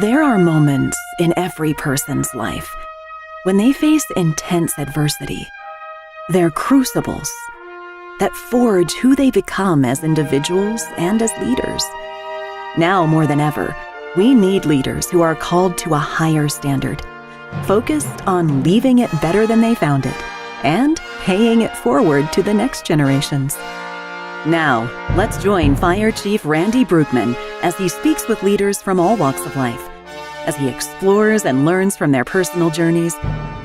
There are moments in every person's life when they face intense adversity. They're crucibles that forge who they become as individuals and as leaders. Now more than ever, we need leaders who are called to a higher standard, focused on leaving it better than they found it and paying it forward to the next generations. Now, let's join Fire Chief Randy Bruegman as he speaks with leaders from all walks of life, as he explores and learns from their personal journeys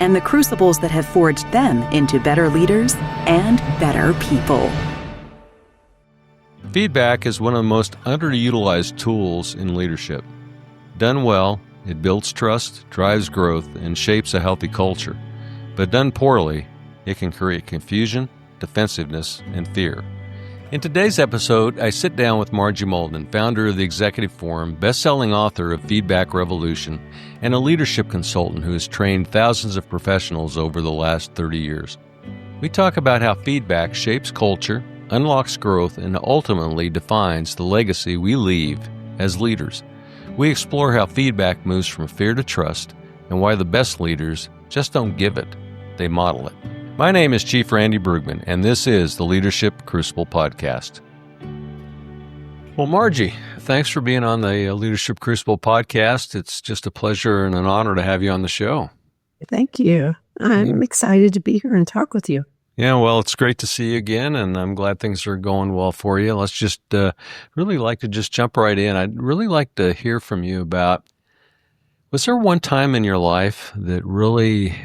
and the crucibles that have forged them into better leaders and better people. Feedback is one of the most underutilized tools in leadership. Done well, it builds trust, drives growth, and shapes a healthy culture. But done poorly, it can create confusion, defensiveness, and fear. In today's episode, I sit down with Margie Mauldin, founder of the Executive Forum, best-selling author of Feedback Revolution, and a leadership consultant who has trained thousands of professionals over the last 30 years. We talk about how feedback shapes culture, unlocks growth, and ultimately defines the legacy we leave as leaders. We explore how feedback moves from fear to trust and why the best leaders just don't give it, they model it. My name is Chief Randy Bruegman, and this is the Leadership Crucible Podcast. Well, Margie, thanks for being on the Leadership Crucible Podcast. It's just a pleasure and an honor to have you on the show. Thank you. I'm excited to be here and talk with you. Yeah, well, it's great to see you again, and I'm glad things are going well for you. Let's just really like to just jump right in. I'd really like to hear from you about, was there one time in your life that really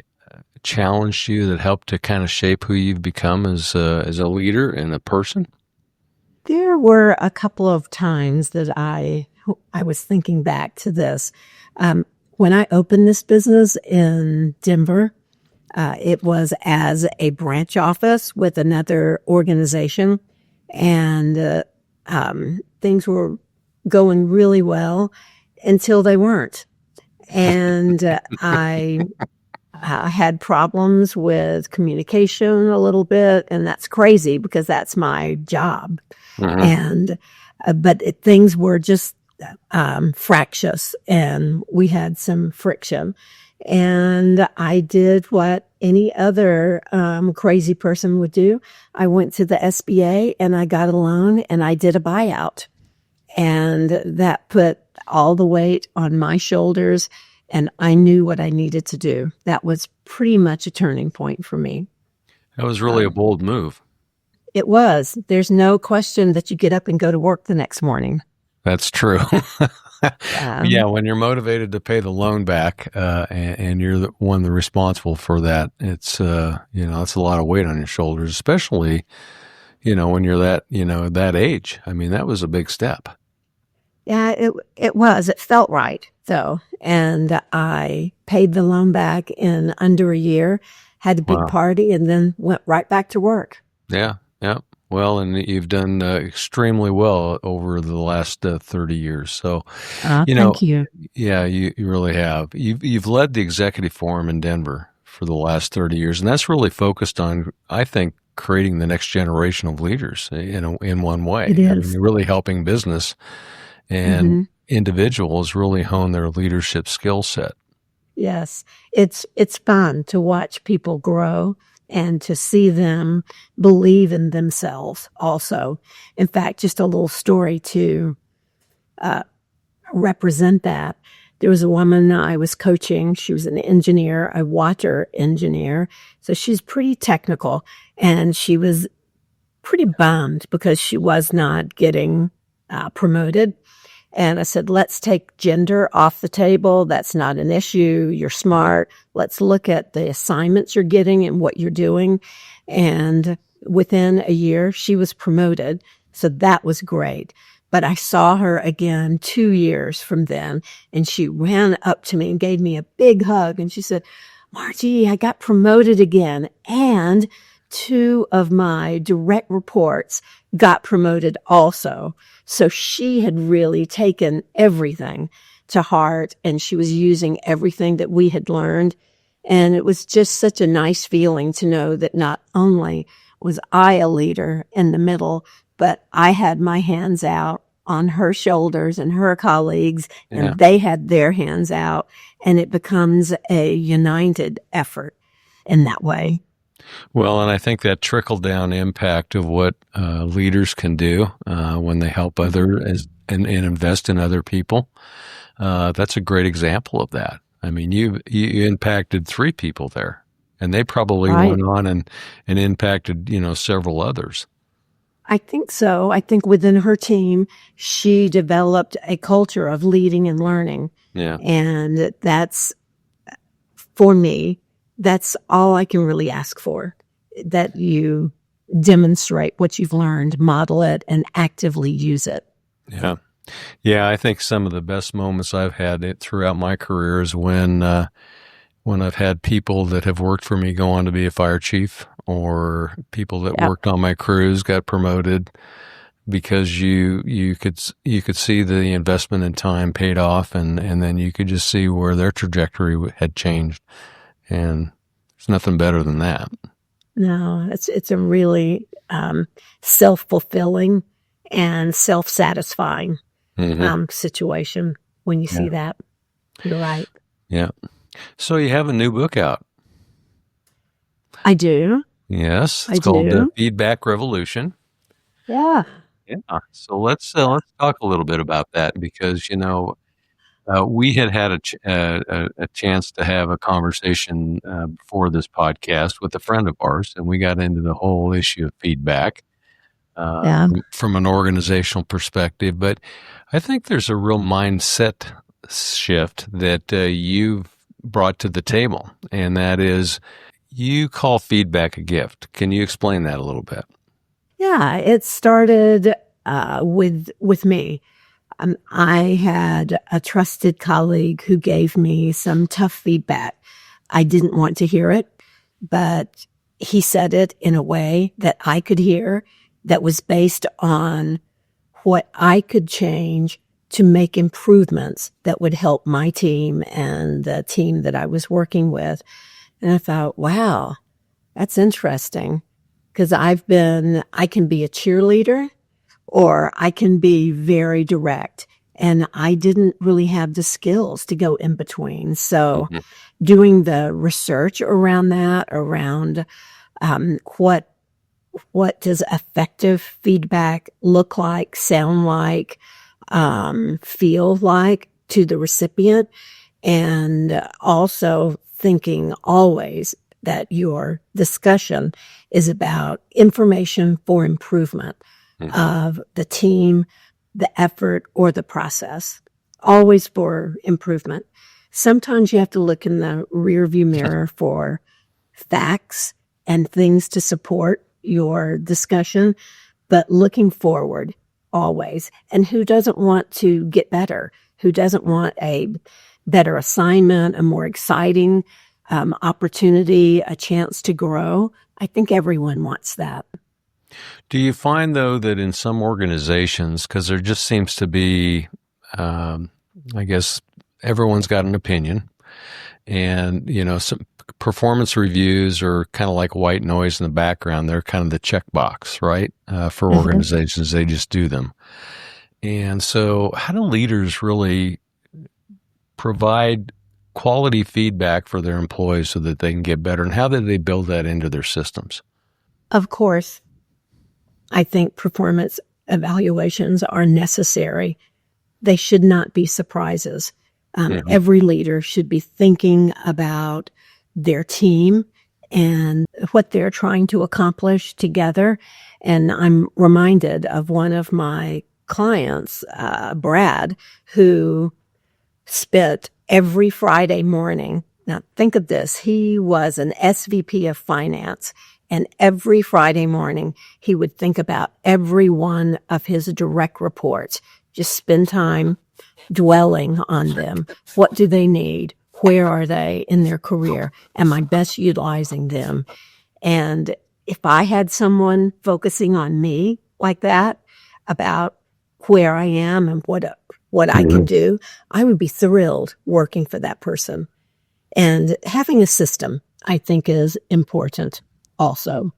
challenged you, that helped to kind of shape who you've become as a leader and a person? There were a couple of times that I was thinking back to this. When I opened this business in Denver, it was as a branch office with another organization, and things were going really well until they weren't. And I had problems with communication a little bit, and that's crazy because that's my job. Mm-hmm. And but things were just fractious, and we had some friction. And I did what any other crazy person would do. I went to the SBA and I got a loan and I did a buyout. And that put all the weight on my shoulders, and I knew what I needed to do. That was pretty much a turning point for me. That was really a bold move. It was. There's no question that you get up and go to work the next morning. That's true. Yeah, when you're motivated to pay the loan back, and you're the one responsible for that, it's it's a lot of weight on your shoulders, especially when you're that age. I mean, that was a big step. Yeah, it was. It felt right though, and I paid the loan back in under a year. Had a big party, and then went right back to work. Yeah. Well, and you've done extremely well over the last 30 years. So, thank you. Yeah, you really have. You've led the Executive Forum in Denver for the last 30 years, and that's really focused on, I think, creating the next generation of leaders in one way. It is. I mean, you're really helping business and individuals really hone their leadership skill set. Yes, it's fun to watch people grow and to see them believe in themselves also. In fact, just a little story to represent that. There was a woman I was coaching. She was an engineer, a water engineer. So she's pretty technical, and she was pretty bummed because she was not getting promoted. And I said, let's take gender off the table. That's not an issue. You're smart. Let's look at the assignments you're getting and what you're doing. And within a year, she was promoted. So that was great. But I saw her again 2 years from then, and she ran up to me and gave me a big hug. And she said, Margie, I got promoted again. And 2 of my direct reports got promoted also. So she had really taken everything to heart, and she was using everything that we had learned. And it was just such a nice feeling to know that not only was I a leader in the middle, but I had my hands out on her shoulders and her colleagues, Yeah. and they had their hands out, and it becomes a united effort in that way. Well, and I think that trickle down impact of what leaders can do when they help others and invest in other people, that's a great example of that. I mean, you impacted 3 people there, and they probably Right. went on and impacted, several others. I think so. I think within her team, she developed a culture of leading and learning. Yeah. And that's, for me, that's all I can really ask for, that you demonstrate what you've learned, model it, and actively use it. Yeah. Yeah, I think some of the best moments I've had throughout my career is when I've had people that have worked for me go on to be a fire chief, or people that Yep. worked on my crews got promoted because you could see the investment in time paid off, and then you could just see where their trajectory had changed, and there's nothing better than that. No, it's a really self-fulfilling and self-satisfying situation when you see that. You're right. Yeah. So you have a new book out. I do. Yes, I it's called do. Feedback Revolution. Yeah. Yeah. So let's talk a little bit about that, because we had a chance to have a conversation before this podcast with a friend of ours, and we got into the whole issue of feedback Yeah. from an organizational perspective. But I think there's a real mindset shift that you've brought to the table, and that is, you call feedback a gift. Can you explain that a little bit? Yeah. It started with me. I had a trusted colleague who gave me some tough feedback. I didn't want to hear it, but he said it in a way that I could hear, that was based on what I could change to make improvements that would help my team and the team that I was working with. And I thought, wow, that's interesting, because I can be a cheerleader, or I can be very direct. And I didn't really have the skills to go in between. So doing the research around that, around what does effective feedback look like, sound like, feel like to the recipient, and also thinking always that your discussion is about information for improvement of the team, the effort, or the process, always for improvement. Sometimes you have to look in the rearview mirror for facts and things to support your discussion, but looking forward always. And who doesn't want to get better? Who doesn't want a better assignment, a more exciting opportunity, a chance to grow? I think everyone wants that. Do you find, though, that in some organizations, because there just seems to be, I guess, everyone's got an opinion, and, some performance reviews are kind of like white noise in the background. They're kind of the checkbox, right? For organizations, they just do them. And so how do leaders really provide quality feedback for their employees so that they can get better? And how do they build that into their systems? Of course, I think performance evaluations are necessary. They should not be surprises. Every leader should be thinking about their team and what they're trying to accomplish together. And I'm reminded of one of my clients, Brad, who spent every Friday morning. Now think of this. He was an SVP of finance, and every Friday morning he would think about every one of his direct reports, just spend time dwelling on them. What do they need? Where are they in their career? Am I best utilizing them? And if I had someone focusing on me like that, about where I am and what I can do, I would be thrilled working for that person. And having a system, I think, is important also.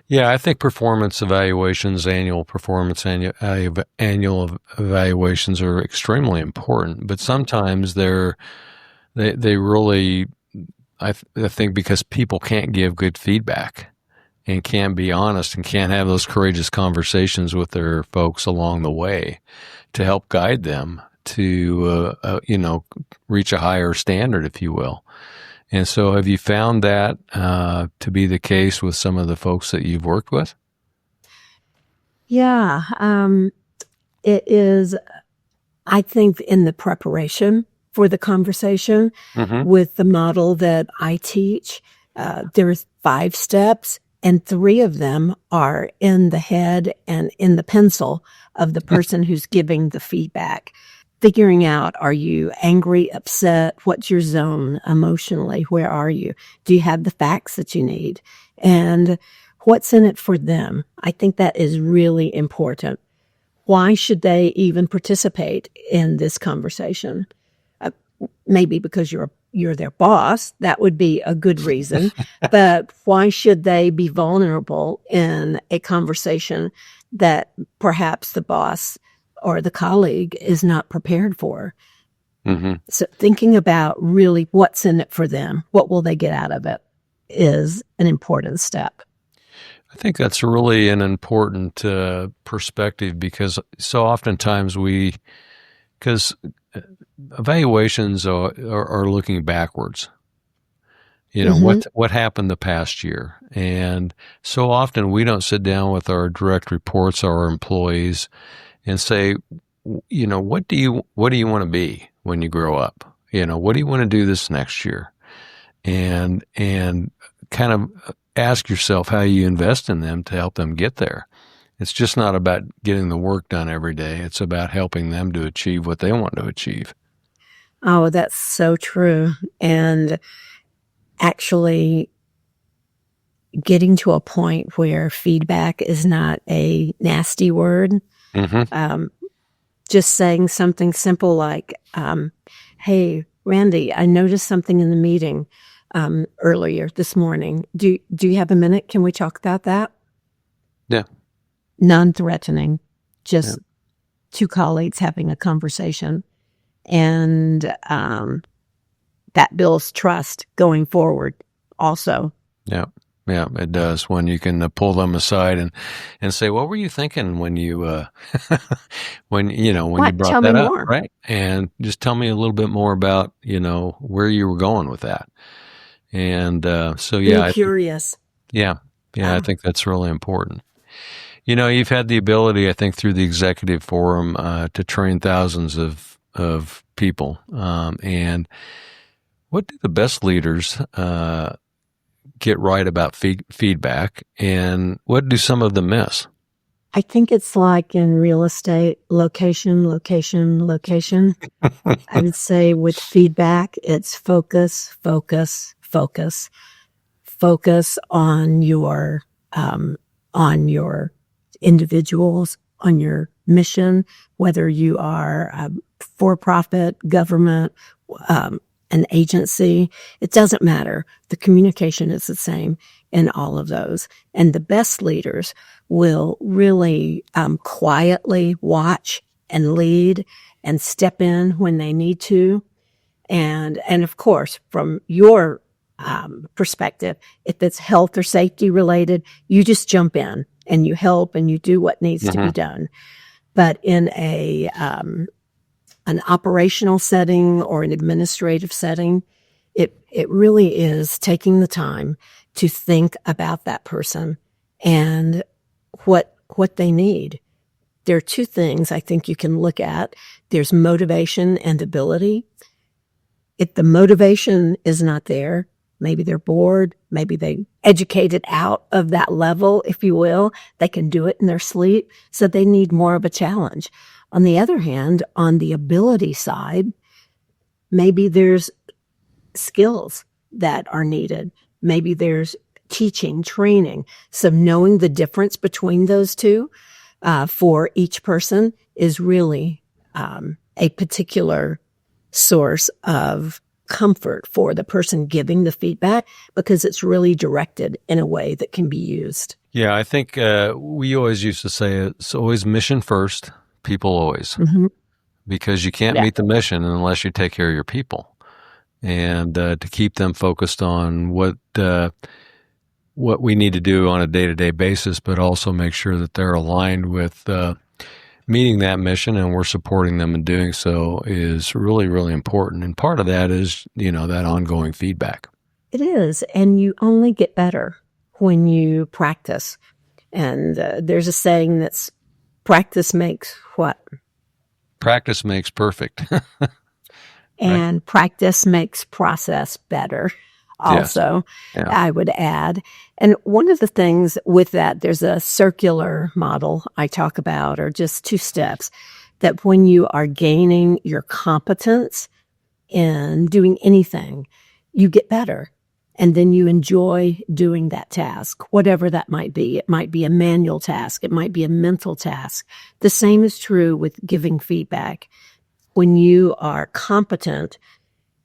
Yeah, I think performance evaluations, annual evaluations are extremely important, but sometimes they really, I think because people can't give good feedback and can't be honest and can't have those courageous conversations with their folks along the way to help guide them to, reach a higher standard, if you will. And so have you found that to be the case with some of the folks that you've worked with? Yeah, it is, I think, in the preparation for the conversation Mm-hmm. with the model that I teach. There's 5 steps, and 3 of them are in the head and in the pencil of the person who's giving the feedback. Figuring out, are you angry, upset? What's your zone emotionally? Where are you? Do you have the facts that you need? And what's in it for them? I think that is really important. Why should they even participate in this conversation? Maybe because you're their boss. That would be a good reason. But why should they be vulnerable in a conversation that perhaps the boss or the colleague is not prepared for? Mm-hmm. So thinking about really what's in it for them, what will they get out of it, is an important step. I think that's really an important perspective because so oftentimes because evaluations are looking backwards. What happened the past year, and so often we don't sit down with our direct reports or our employees and say, what do you want to be when you grow up? What do you want to do this next year? And kind of ask yourself how you invest in them to help them get there. It's just not about getting the work done every day. It's about helping them to achieve what they want to achieve. Oh, that's so true. And actually getting to a point where feedback is not a nasty word. Mm-hmm. Just saying something simple like, hey, Randy, I noticed something in the meeting earlier this morning. Do you have a minute? Can we talk about that? Yeah. Non-threatening, just 2 colleagues having a conversation. And that builds trust going forward also. Yeah. Yeah, it does. When you can pull them aside and say, "What were you thinking when you when you brought Tell me that up?" more. Right? And just tell me a little bit more about where you were going with that. And so yeah, Be curious. I think that's really important. You've had the ability, I think, through the executive forum to train thousands of people. And what do the best leaders get right about feedback, and what do some of them miss? I think it's like in real estate, location, location, location. I would say with feedback, it's focus, focus, focus. Focus on your individuals, on your mission, whether you are a for-profit, government, an agency. It doesn't matter. The communication is the same in all of those. And the best leaders will really quietly watch and lead and step in when they need to. And of course, from your perspective, if it's health or safety related, you just jump in and you help and you do what needs to be done. But in an operational setting or an administrative setting, it really is taking the time to think about that person and what they need. There are 2 things I think you can look at. There's motivation and ability. If the motivation is not there, maybe they're bored, maybe they educated out of that level, if you will. They can do it in their sleep, so they need more of a challenge. On the other hand, on the ability side, maybe there's skills that are needed. Maybe there's teaching, training. So knowing the difference between those 2 for each person is really a particular source of comfort for the person giving the feedback, because it's really directed in a way that can be used. Yeah, I think we always used to say it's always mission first, people always, Hmm. because you can't Yeah. meet the mission unless you take care of your people, and to keep them focused on what we need to do on a day-to-day basis, but also make sure that they're aligned with meeting that mission, and we're supporting them in doing so is really, really important. And part of that is, that ongoing feedback. It is. And you only get better when you practice. And there's a saying that's practice makes what? Practice makes perfect. Right? And practice makes process better. Yes. Also, Yeah. I would add. And one of the things with that, there's a circular model I talk about, or just 2 steps, that when you are gaining your competence in doing anything, you get better. And then you enjoy doing that task, whatever that might be. It might be a manual task. It might be a mental task. The same is true with giving feedback. When you are competent,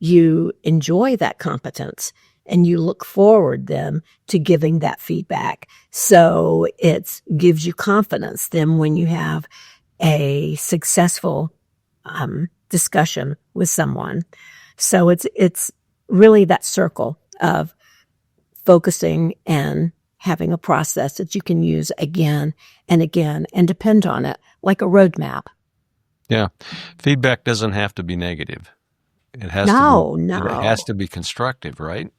you enjoy that competence and you look forward then to giving that feedback. So it gives you confidence then when you have a successful discussion with someone. So it's really that circle of focusing and having a process that you can use again and again and depend on it like a roadmap. Yeah. Feedback doesn't have to be negative. It has No, it has no. to be constructive, right?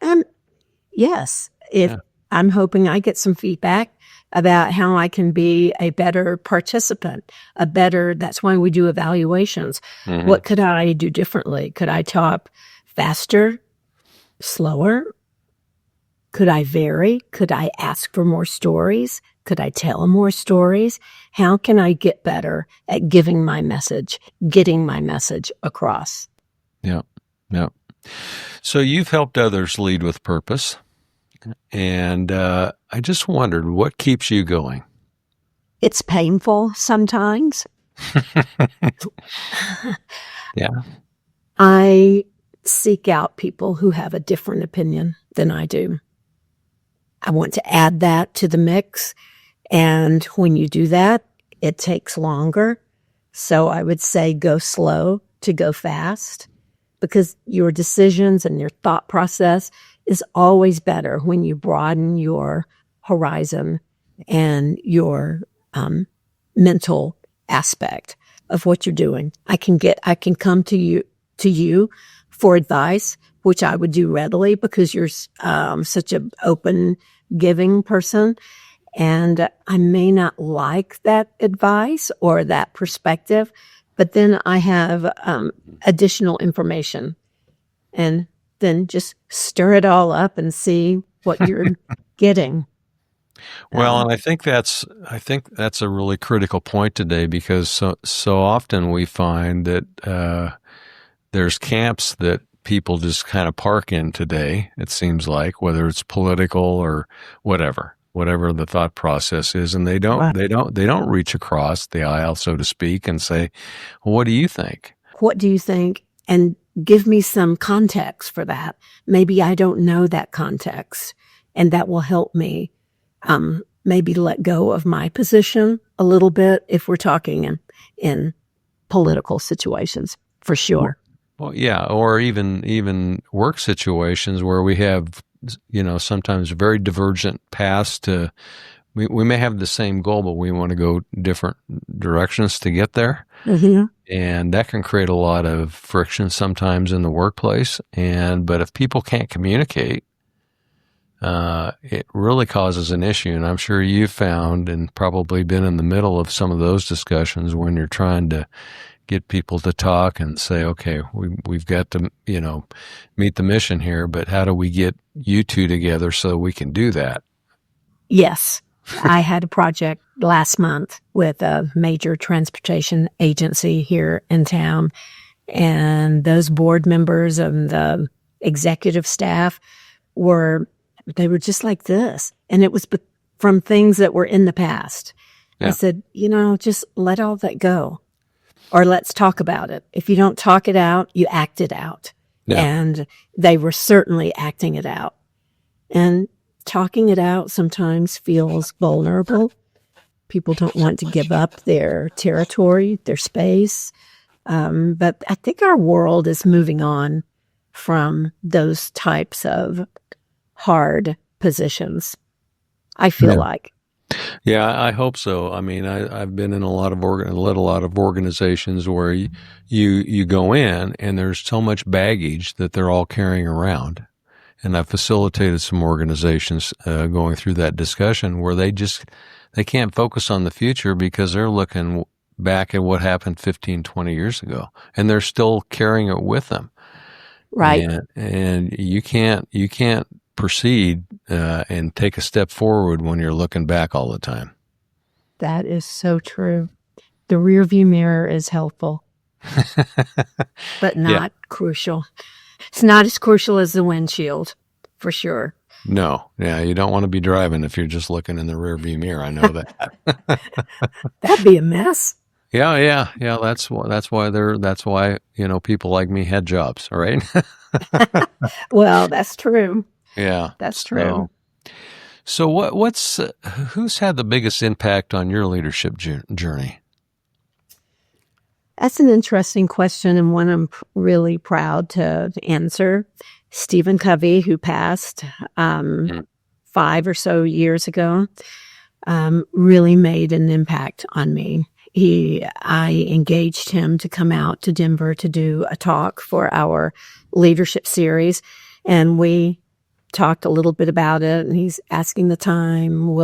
Um, yes. If Yeah. I'm hoping I get some feedback about how I can be a better participant, that's why we do evaluations. Mm-hmm. What could I do differently? Could I talk faster, slower? Could I vary? Could I ask for more stories? Could I tell more stories? How can I get better at getting my message across? Yeah. Yeah. So you've helped others lead with purpose. And I just wondered, what keeps you going? It's painful sometimes. Yeah. I seek out people who have a different opinion than I do. I want to add that to the mix. And when you do that, it takes longer. So I would say go slow to go fast, because your decisions and your thought process is always better when you broaden your horizon and your mental aspect of what you're doing. I can come to you for advice, which I would do readily because you're such an open, giving person. And I may not like that advice or that perspective, but then I have additional information, and then just stir it all up and see what you're getting. Well, and I think that's a really critical point today, because so often we find that there's camps that people just kind of park in today. It seems like, whether it's political or whatever the thought process is, and they don't reach across the aisle, so to speak, and say, well, what do you think? What do you think? And give me some context for that. Maybe I don't know that context, and that will help me maybe let go of my position a little bit if we're talking in political situations, for sure. Well, yeah, or even work situations where we have, sometimes very divergent paths to. We may have the same goal, but we want to go different directions to get there. Mm-hmm. And that can create a lot of friction sometimes in the workplace. But if people can't communicate, it really causes an issue. And I'm sure you've found and probably been in the middle of some of those discussions when you're trying to get people to talk and say, okay, we've got to, meet the mission here, but how do we get you two together so we can do that? Yes. I had a project last month with a major transportation agency here in town, and those board members and the executive staff were just like this. And it was from things that were in the past. Yeah. I said, just let all that go, or let's talk about it. If you don't talk it out, you act it out. Yeah. And they were certainly acting it out. And talking it out sometimes feels vulnerable. People don't want to give up their territory, their space. But I think our world is moving on from those types of hard positions. I feel like. Yeah, I hope so. I mean, I've been in led a lot of organizations where you go in and there's so much baggage that they're all carrying around. And I've facilitated some organizations going through that discussion where they can't focus on the future because they're looking back at what happened 15, 20 years ago, and they're still carrying it with them. Right. And you can't proceed and take a step forward when you're looking back all the time. That is so true. The rear view mirror is helpful, but not crucial. It's not as crucial as the windshield, for sure. No. Yeah, you don't want to be driving if you're just looking in the rear view mirror. I know that. That'd be a mess. Yeah. That's why people like me had jobs. All right. Well, that's true. Yeah, that's true. So who's had the biggest impact on your leadership journey? That's an interesting question, and one I'm really proud to answer. Stephen Covey, who passed 5 or so years ago, really made an impact on me. I engaged him to come out to Denver to do a talk for our leadership series, and we talked a little bit about it, and he's asking the time,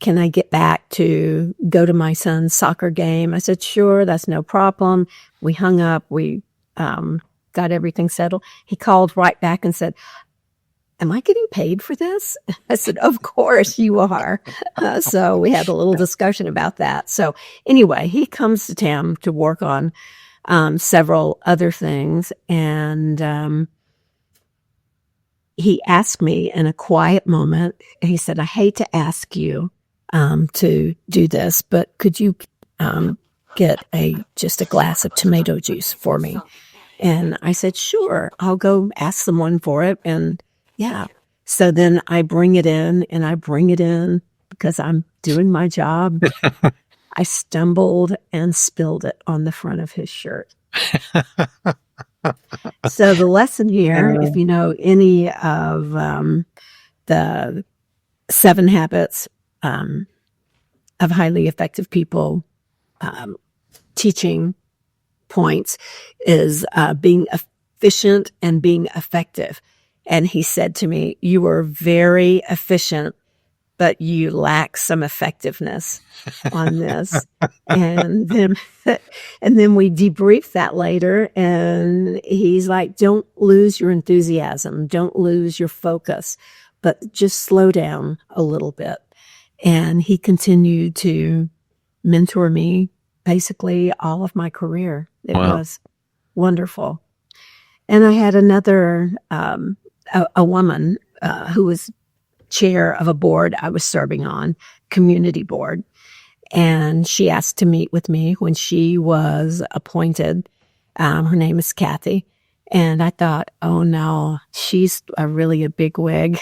can I get back to go to my son's soccer game? I said, sure, that's no problem. We hung up. We got everything settled. He called right back and said, am I getting paid for this? I said, of course you are. So we had a little discussion about that. So anyway, he comes to town to work on several other things, and he asked me in a quiet moment, he said, I hate to ask you to do this, but could you get just a glass of tomato juice for me? And I said, sure, I'll go ask someone for it. And yeah, so then I bring it in because I'm doing my job. I stumbled and spilled it on the front of his shirt. So the lesson here, if you know any of the 7 habits of highly effective people teaching points, is being efficient and being effective. And he said to me, you are very efficient, but you lack some effectiveness on this. and then we debriefed that later, and he's like, don't lose your enthusiasm. Don't lose your focus, but just slow down a little bit. And he continued to mentor me basically all of my career. It was wonderful. And I had another, a woman who was chair of a board I was serving on, community board. And she asked to meet with me when she was appointed. Her name is Kathy. And I thought, oh no, she's really a big wig.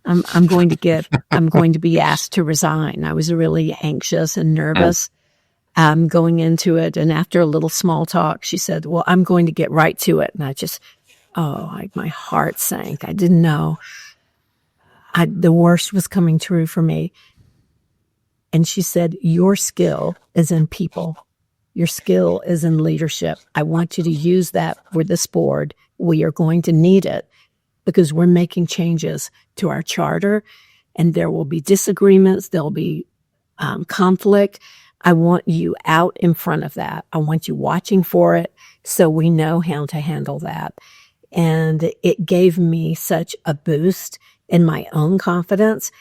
I'm going to be asked to resign. I was really anxious and nervous going into it. And after a little small talk, she said, well, I'm going to get right to it. And I just, my heart sank. I didn't know. The worst was coming true for me. And she said, your skill is in people. Your skill is in leadership. I want you to use that for this board. We are going to need it because we're making changes to our charter, and there will be disagreements. There'll be conflict. I want you out in front of that. I want you watching for it so we know how to handle that. And it gave me such a boost in my own confidence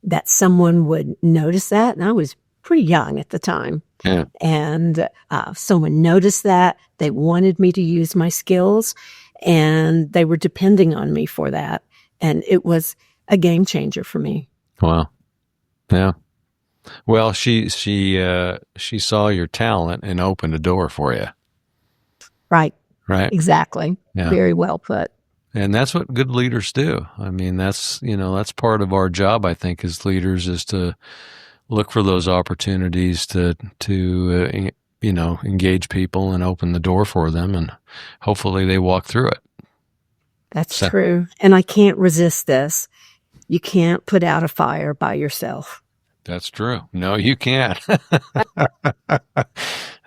that someone would notice that. And I was pretty young at the time. Yeah. And someone noticed that. They wanted me to use my skills, and they were depending on me for that. And it was a game changer for me. Wow. Yeah. Well, she saw your talent and opened a door for you. Right. Right. Exactly. Yeah. Very well put. And that's what good leaders do. I mean, that's part of our job, I think, as leaders, is to look for those opportunities to engage people and open the door for them, and hopefully they walk through it. That's true. And I can't resist this. You can't put out a fire by yourself. That's true. No, you can't.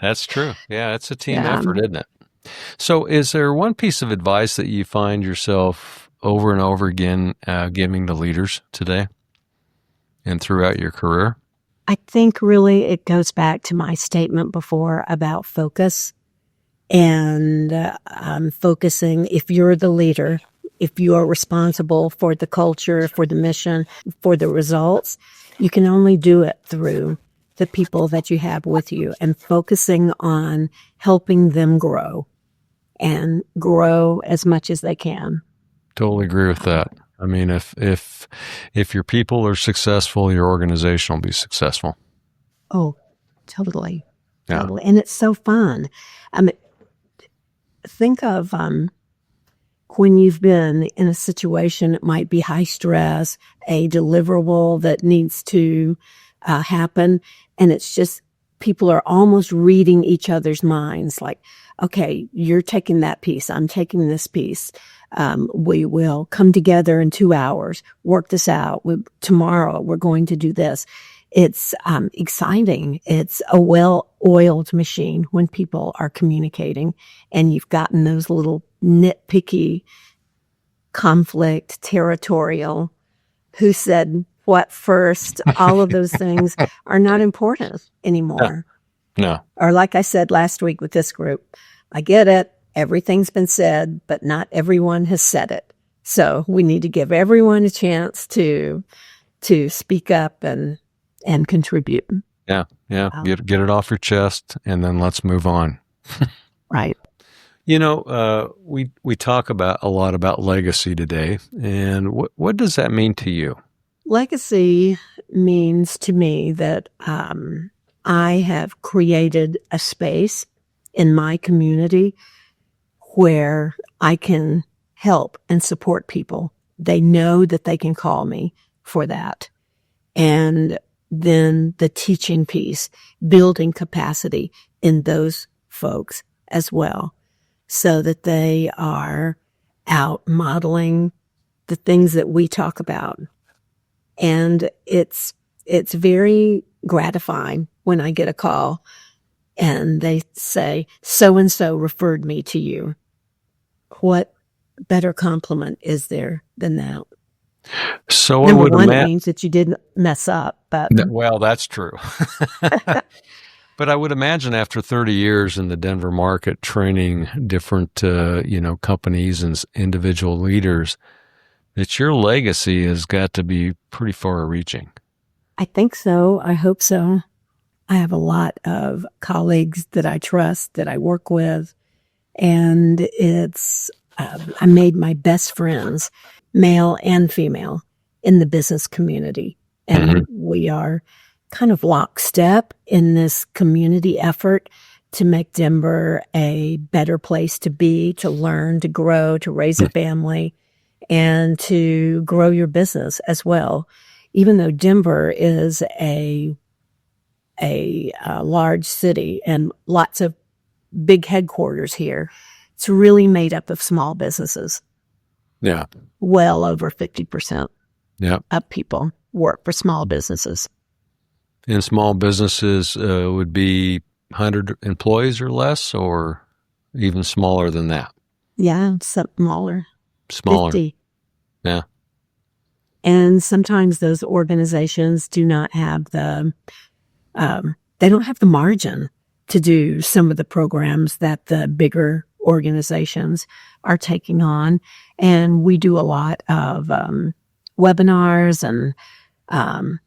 That's true. Yeah, it's a team effort, isn't it? So is there one piece of advice that you find yourself over and over again giving to leaders today and throughout your career? I think really it goes back to my statement before about focus and focusing. If you're the leader, if you are responsible for the culture, for the mission, for the results, you can only do it through the people that you have with you and focusing on helping them grow and grow as much as they can. Totally agree with that. I mean, if your people are successful, your organization will be successful. Oh, totally. Yeah. Totally. And it's so fun. Think of when you've been in a situation, it might be high stress, a deliverable that needs to happen, and it's just people are almost reading each other's minds, like, okay, you're taking that piece, I'm taking this piece. We will come together in 2 hours, work this out. Tomorrow we're going to do this. It's exciting. It's a well-oiled machine when people are communicating, and you've gotten those little nitpicky conflict, territorial, who said what first, all of those things are not important anymore. No. Or like I said last week with this group, I get it. Everything's been said, but not everyone has said it. So we need to give everyone a chance to speak up and contribute. Yeah. Get it off your chest, and then let's move on. Right. We talk a lot about legacy today, and what does that mean to you? Legacy means to me that I have created a space in my community where I can help and support people. They know that they can call me for that. And then the teaching piece, building capacity in those folks as well, so that they are out modeling the things that we talk about. And it's very gratifying when I get a call and they say, so-and-so referred me to you. What better compliment is there than that? So Number one, it means that you didn't mess up. But well, that's true. But I would imagine after 30 years in the Denver market, training different, companies and individual leaders, that your legacy has got to be pretty far-reaching. I think so. I hope so. I have a lot of colleagues that I trust, that I work with, and I made my best friends, male and female, in the business community. And we are kind of lockstep in this community effort to make Denver a better place to be, to learn, to grow, to raise a family, and to grow your business as well. Even though Denver is a large city and lots of big headquarters here, it's really made up of small businesses. Yeah. Well over 50% yeah. of people work for small businesses. And small businesses would be 100 employees or less, or even smaller than that? Yeah, smaller. Smaller. 50. Yeah. And sometimes those organizations do not have they don't have the margin to do some of the programs that the bigger organizations are taking on. And we do a lot of webinars and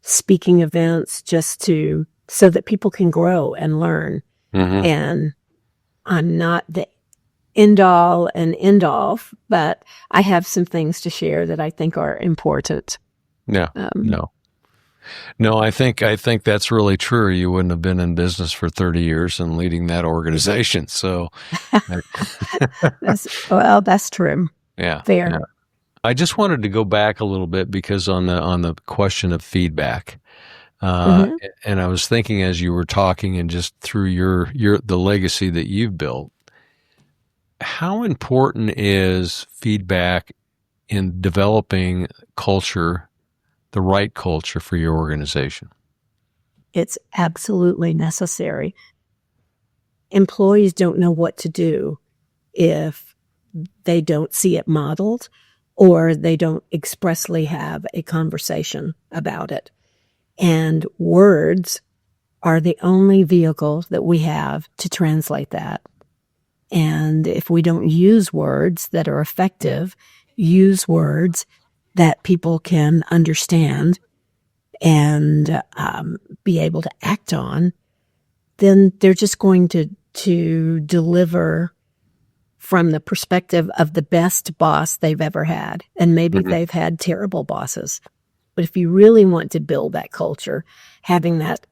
speaking events just so that people can grow and learn. Mm-hmm. And I'm not the end all and end all, but I have some things to share that I think are important. Yeah. No, I think that's really true. You wouldn't have been in business for 30 years and leading that organization. So, That's true. Yeah. Fair. Yeah. I just wanted to go back a little bit because on the question of feedback, uh, Hmm. and I was thinking as you were talking and just through the legacy that you've built, how important is feedback in developing culture, the right culture for your organization? It's absolutely necessary. Employees don't know what to do if they don't see it modeled or they don't expressly have a conversation about it. And words are the only vehicle that we have to translate that. And if we don't use words that are effective, use words that people can understand and be able to act on, then they're just going to deliver from the perspective of the best boss they've ever had. And maybe they've had terrible bosses. But if you really want to build that culture, having that,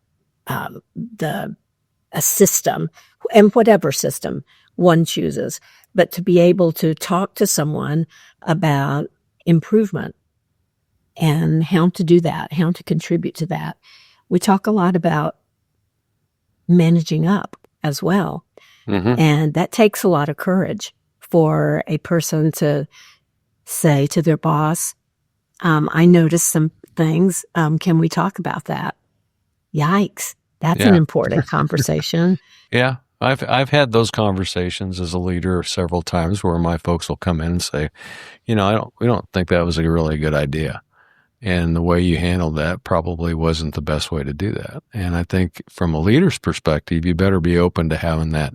a system, and whatever system one chooses, but to be able to talk to someone about improvement and how to do that, how to contribute to that. We talk a lot about managing up as well. Mm-hmm. And that takes a lot of courage for a person to say to their boss, I noticed some things. Can we talk about that? Yikes. That's an Yeah. important conversation. Yeah. I've had those conversations as a leader several times where my folks will come in and say, we don't think that was a really good idea. And the way you handled that probably wasn't the best way to do that. And I think from a leader's perspective, you better be open to having that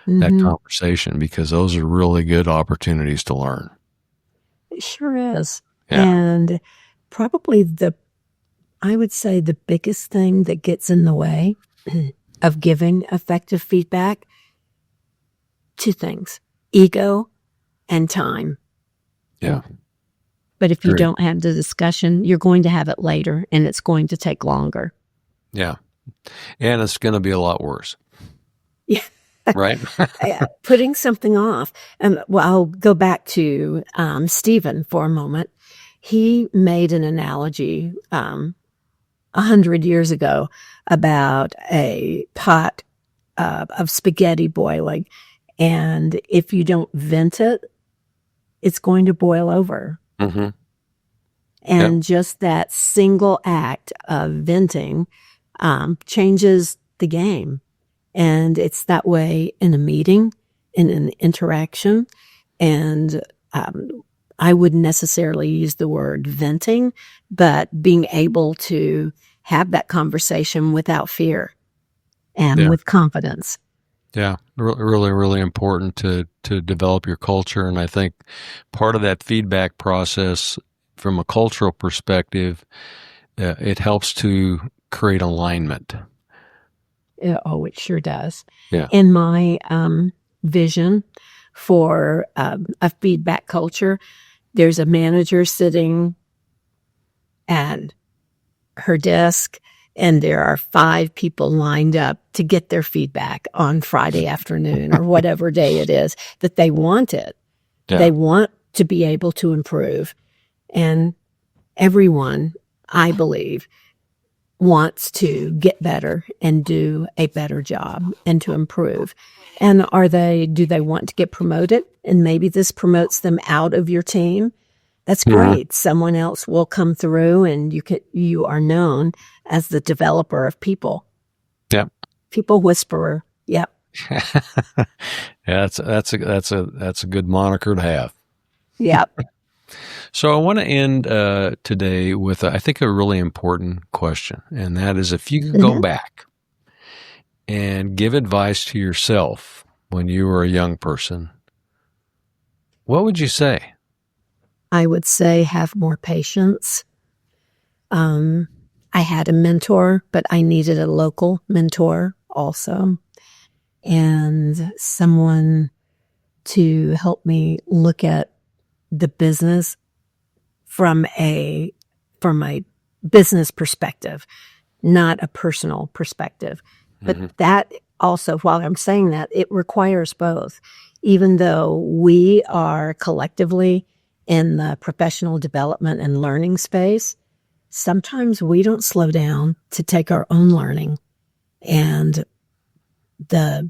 Mhm. conversation because those are really good opportunities to learn. It sure is. Yeah. And probably I would say the biggest thing that gets in the way of giving effective feedback, two things, ego and time. Yeah. But if you Great. don't have the discussion, you're going to have it later and it's going to take longer. Yeah. And it's going to be a lot worse. Yeah. Right? Putting something off. Well, I'll go back to Stephen for a moment. He made an analogy 100 years ago about a pot of spaghetti boiling. And if you don't vent it, it's going to boil over. Mm-hmm. And just that single act of venting changes the game. And it's that way in a meeting, in an interaction. And I wouldn't necessarily use the word venting, but being able to have that conversation without fear and with confidence. Yeah, really, really important to develop your culture. And I think part of that feedback process from a cultural perspective, it helps to create alignment. Oh, it sure does. Yeah. In my vision for a feedback culture, there's a manager sitting at her desk, and there are 5 people lined up to get their feedback on Friday afternoon or whatever day it is that they want it. Yeah. They want to be able to improve. And everyone, I believe, wants to get better and do a better job and to improve. And do they want to get promoted? And maybe this promotes them out of your team. That's great. Someone else will come through and you are known as the developer of people. Yep. People whisperer. Yep. Yeah, that's a good moniker to have. Yep. So I want to end today with, I think, a really important question. And that is, if you could go back and give advice to yourself when you were a young person, what would you say? I would say have more patience. I had a mentor, but I needed a local mentor also. And someone to help me look at the business from a business perspective, not a personal perspective. But that also, while I'm saying that, it requires both. even though we are collectively in the professional development and learning space, sometimes we don't slow down to take our own learning. And the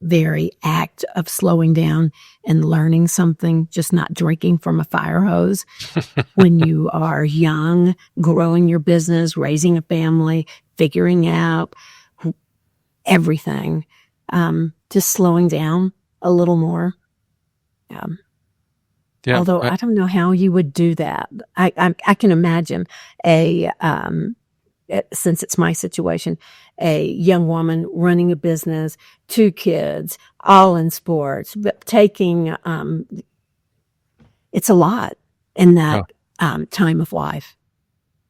very act of slowing down and learning something, just not drinking from a fire hose when you are young, growing your business, raising a family, figuring out everything, just slowing down a little more. Yeah, Although I don't know how you would do that. I can imagine since it's my situation, a young woman running a business, 2 kids, all in sports, but taking, it's a lot in that time of life.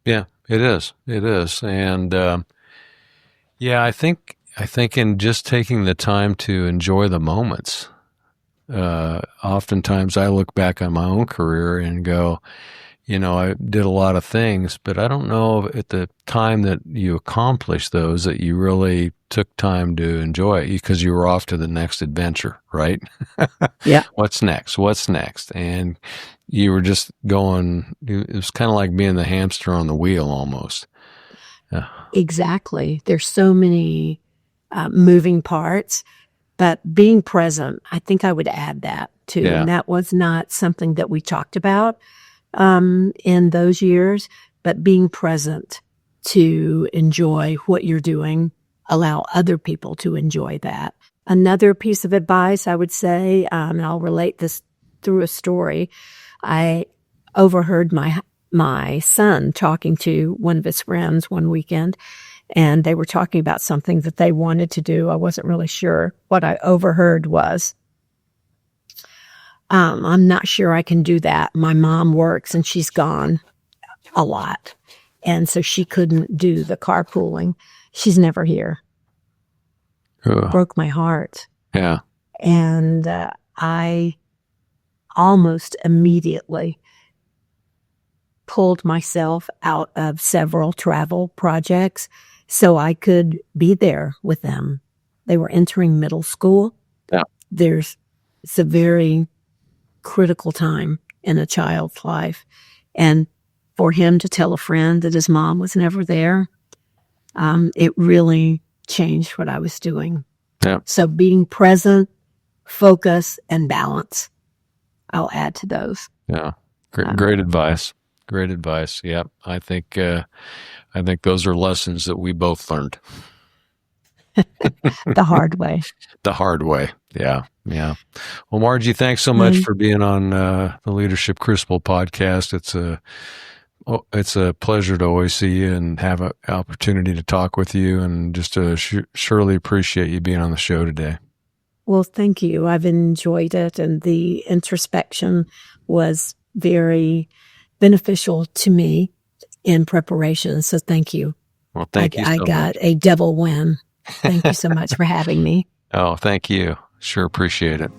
Yeah, it is. It is. And yeah, I think in just taking the time to enjoy the moments, oftentimes I look back on my own career and go, I did a lot of things, but I don't know at the time that you accomplished those that you really took time to enjoy it because you were off to the next adventure, right? Yeah. What's next? What's next? And you were just going, it was kind of like being the hamster on the wheel almost. Yeah. Exactly. There's so many moving parts, but being present, I think I would add that too. Yeah. And that was not something that we talked about in those years, but being present to enjoy what you're doing, allow other people to enjoy that. Another piece of advice I would say, and I'll relate this through a story. I overheard my son talking to one of his friends one weekend, and they were talking about something that they wanted to do. I wasn't really sure. What I overheard was, I'm not sure I can do that. My mom works and she's gone a lot. And so she couldn't do the carpooling. She's never here. Broke my heart. Yeah. And I almost immediately pulled myself out of several travel projects so I could be there with them. They were entering middle school. Yeah. It's a very critical time in a child's life. And for him to tell a friend that his mom was never there, it really changed what I was doing. Yeah. So being present, focus, and balance, I'll add to those. Yeah. Great advice. Great advice. Yeah. I think those are lessons that we both learned. The hard way. The hard way. Yeah. Yeah. Well, Margie, thanks so much for being on the Leadership Crucible podcast. It's a pleasure to always see you and have an opportunity to talk with you, and just to surely appreciate you being on the show today. Well, thank you. I've enjoyed it, and the introspection was very beneficial to me in preparation. So thank you. Well, thank you so much. I got a double win. Thank you so much for having me. Oh, thank you. Sure appreciate it.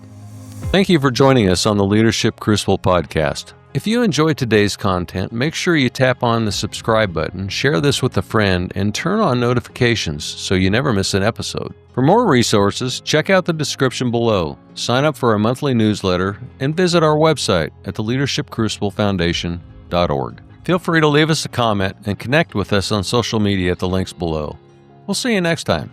Thank you for joining us on the Leadership Crucible podcast. If you enjoyed today's content, make sure you tap on the subscribe button, share this with a friend, and turn on notifications so you never miss an episode. For more resources, check out the description below, sign up for our monthly newsletter, and visit our website at theleadershipcruciblefoundation.org. Feel free to leave us a comment and connect with us on social media at the links below. We'll see you next time.